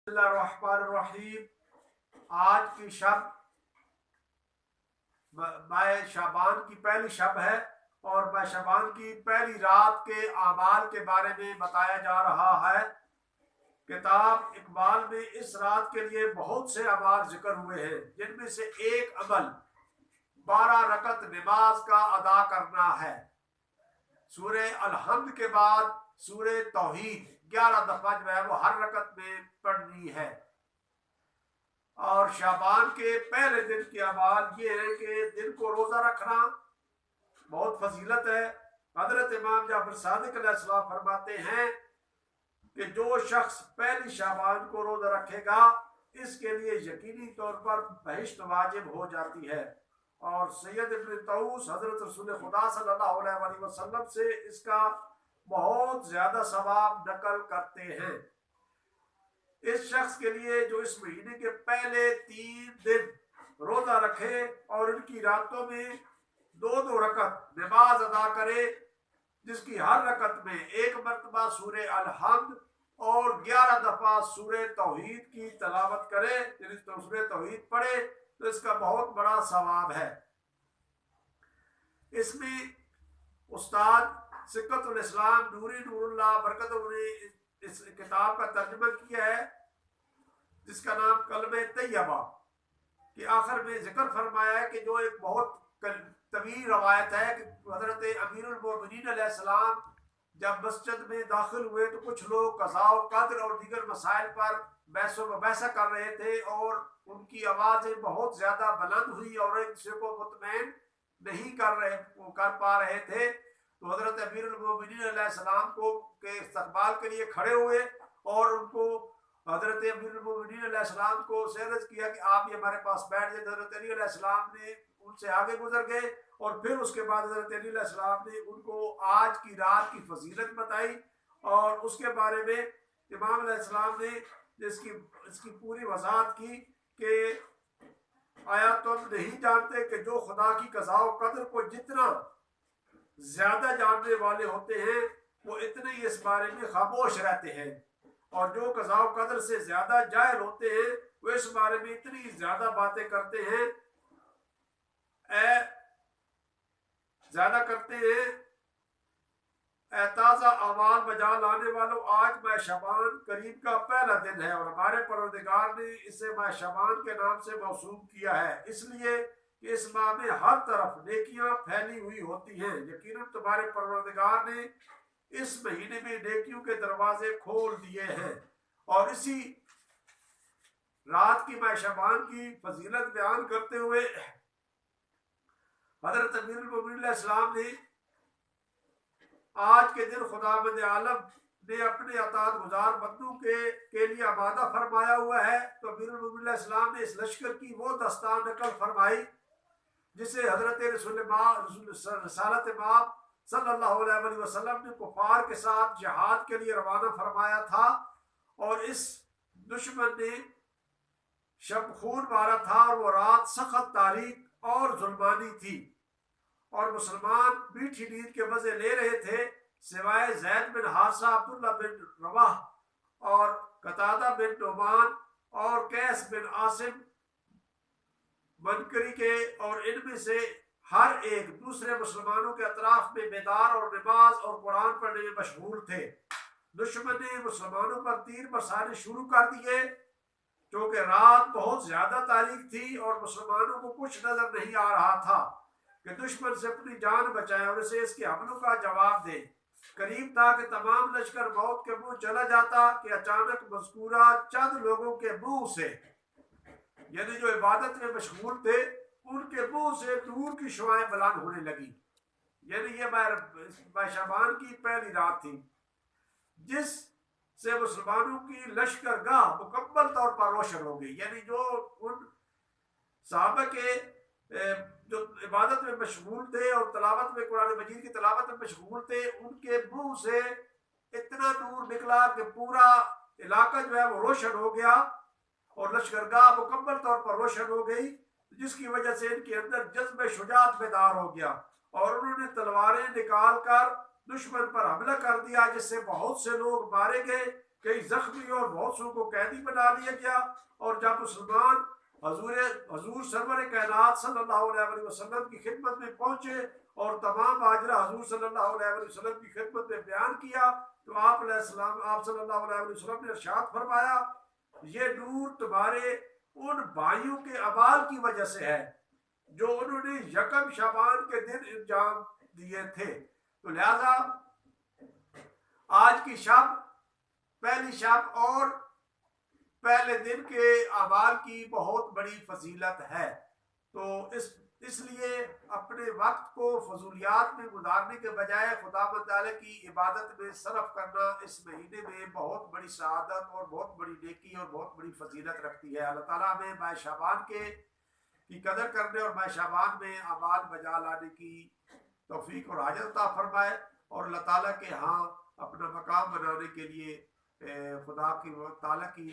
اللہ الرحمن الرحیم۔ آج کی شب ماہ شعبان کی پہلی شب ہے اور ماہ شعبان کی پہلی رات کے اعمال کے بارے میں بتایا جا رہا ہے۔ کتاب اقبال میں اس رات کے لیے بہت سے اعمال ذکر ہوئے ہیں، جن میں سے ایک عمل 12 رکعت نماز کا ادا کرنا ہے۔ سورہ الحمد کے بعد سورہ توحید 11 دفعہ جو ہے وہ ہر رکعت میں پڑھنی ہے۔ اور شعبان کے پہلے دن کے اعمال یہ ہے کہ دن کو روزہ رکھنا بہت فضیلت ہے۔ حضرت امام جعفر صادق علیہ السلام فرماتے ہیں کہ جو شخص پہلی شعبان کو روزہ رکھے گا اس کے لیے یقینی طور پر بہشت واجب ہو جاتی ہے۔ اور سید ابن طاووس حضرت رسول خدا صلی اللہ علیہ وآلہ وسلم سے اس کا بہت زیادہ ثواب نقل کرتے ہیں۔ اس شخص کے لیے جو اس مہینے کے پہلے 3 دن روزہ رکھے اور ان کی راتوں میں 2 رکعت نماز ادا کرے، جس کی ہر رکعت میں 1 مرتبہ سورہ الحمد اور 11 دفعہ سورہ توحید کی تلاوت کرے، یعنی سورہ توحید پڑھے، تو اس کا بہت بڑا ثواب ہے۔ اس میں استاد سکت الاسلام نوری نور اللہ برکت نے اس کتاب کا ترجمہ کیا ہے، جس کا نام کلمہ طیبہ، کہ آخر میں ذکر فرمایا ہے کہ جو ایک بہت طویل روایت ہے کہ حضرت امیر المومنین علیہ السلام جب مسجد میں داخل ہوئے تو کچھ لوگ قضاء و قدر اور دیگر مسائل پر بحث و مباحثہ کر رہے تھے اور ان کی آوازیں بہت زیادہ بلند ہوئی اور ایک دوسرے کو مطمئن نہیں کر پا رہے تھے۔ تو حضرت امیر المومنین علیہ السلام کو کے استقبال کے لیے کھڑے ہوئے اور ان کو حضرت امیر المومنین علیہ السلام کو عرض کیا کہ آپ یہ ہمارے پاس بیٹھ جائیں۔ حضرت علی علیہ السلام نے ان سے آگے گزر گئے اور پھر اس کے بعد حضرت علی علیہ السلام نے ان کو آج کی رات کی فضیلت بتائی اور اس کے بارے میں امام علیہ السلام نے اس کی پوری وضاحت کی کہ آیا تم نہیں جانتے کہ جو خدا کی قضاء و قدر کو جتنا زیادہ جاننے والے ہوتے ہیں وہ اتنے ہی اس بارے میں خاموش رہتے ہیں، اور جو قضاء و قدر سے زیادہ جاہل ہوتے ہیں وہ اس بارے میں اتنی زیادہ باتیں کرتے ہیں اے تازہ اعمال بجا لانے والوں، آج ماہ شعبان قریب کا پہلا دن ہے اور ہمارے پروردگار نے اسے ماہ شعبان کے نام سے موسوم کیا ہے، اس لیے کہ اس ماہ میں ہر طرف نیکیاں پھیلی ہوئی ہوتی ہیں۔ یقیناً تمہارے پروردگار نے اس مہینے میں نیکیوں کے دروازے کھول دیے ہیں۔ اور اسی رات کی ماہ شعبان کی فضیلت بیان کرتے ہوئے حضرت امیر المومنین علیہ السلام نے آج کے دن خداوند عالم نے اپنے اطاعت گزار بندوں کے لیے آمادہ فرمایا ہوا ہے۔ تو امیر المومنین علیہ السلام نے اس لشکر کی وہ داستان نقل فرمائی جسے حضرت رسالت امام صلی اللہ علیہ وآلہ وسلم نے کفار کے ساتھ جہاد کے لیے روانہ فرمایا تھا، اور اس دشمن نے شب خون مارا تھا اور وہ رات سخت تاریک اور ظلمانی تھی، اور مسلمان میٹھی نیند کے مزے لے رہے تھے سوائے زید بن حارثہ، عبداللہ بن رواح اور قتادہ بن نعمان اور قیس بن عاصم منکری کے، اور ان میں سے ہر ایک دوسرے مسلمانوں کے اطراف میں بیدار اور نماز اور قرآن پڑھنے میں مشغول تھے۔ دشمن نے مسلمانوں پر تیر برسانے شروع کر دیے، کیونکہ رات بہت زیادہ تاریک تھی اور مسلمانوں کو کچھ نظر نہیں آ رہا تھا کہ دشمن سے اپنی جان بچائے اور اسے اس کے حملوں کا جواب دے۔ قریب تھا کہ تمام لشکر موت کے منہ چلا جاتا کہ اچانک مذکورہ چند لوگوں کے منہ سے، یعنی جو عبادت میں مشغول تھے، ان کے منہ سے نور کی شعائیں بلند ہونے لگی۔ یعنی یہ ماہ شعبان کی پہلی رات تھی جس سے مسلمانوں کی لشکر گاہ مکمل طور پر روشن ہو گئی۔ یعنی جو ان صحابہ کے جو عبادت میں مشغول تھے اور تلاوت میں قرآن مجید کی تلاوت میں مشغول تھے، ان کے منہ سے اتنا نور نکلا کہ پورا علاقہ جو ہے وہ روشن ہو گیا اور لشکرگاہ مکمل طور پر روشن ہو گئی، جس کی وجہ سے ان کے اندر جذب شجاعت بیدار ہو گیا اور انہوں نے تلواریں نکال کر دشمن پر حملہ کر دیا، جس سے بہت سے لوگ مارے گئے کئی زخمی اور بہت سو کو قیدی بنا لیا گیا، اور جب مسلمان حضور سرور کائنات صلی اللہ علیہ وسلم کی خدمت میں پہنچے اور تمام ماجرا حضور صلی اللہ علیہ وسلم کی خدمت میں بیان کیا، تو آپ صلی اللہ علیہ وسلم نے ارشاد فرمایا یہ نور تمہارے ان بھائیوں کے اعمال کی وجہ سے ہے جو انہوں نے یکم شعبان کے دن انجام دیے تھے۔ تو لہذا آج کی شب پہلی شب اور پہلے دن کے اعمال کی بہت بڑی فضیلت ہے، تو اس لیے اپنے وقت کو فضولیات میں گزارنے کے بجائے خداوند تعالیٰ کی عبادت میں صرف کرنا اس مہینے میں بہت بڑی سعادت اور بہت بڑی نیکی اور بہت بڑی فضیلت رکھتی ہے۔ اللہ تعالیٰ ہمیں ماہ شعبان کی قدر کرنے اور ماہ شعبان میں اعمال بجا لانے کی توفیق اور حاجت عطا فرمائے، اور اللہ تعالیٰ کے ہاں اپنا مقام بنانے کے لیے خدا کی تعالیٰ کی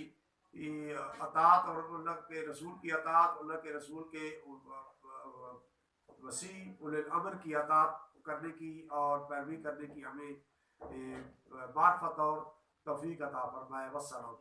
اطاعت اور اللہ کے رسول کی اطاعت، اللہ کے رسول کے وسیع اولي الامر کی اطاعت کرنے کی اور پیروی کرنے کی ہمیں معرفت اور توفیق عطا فرمائے۔ والسلام۔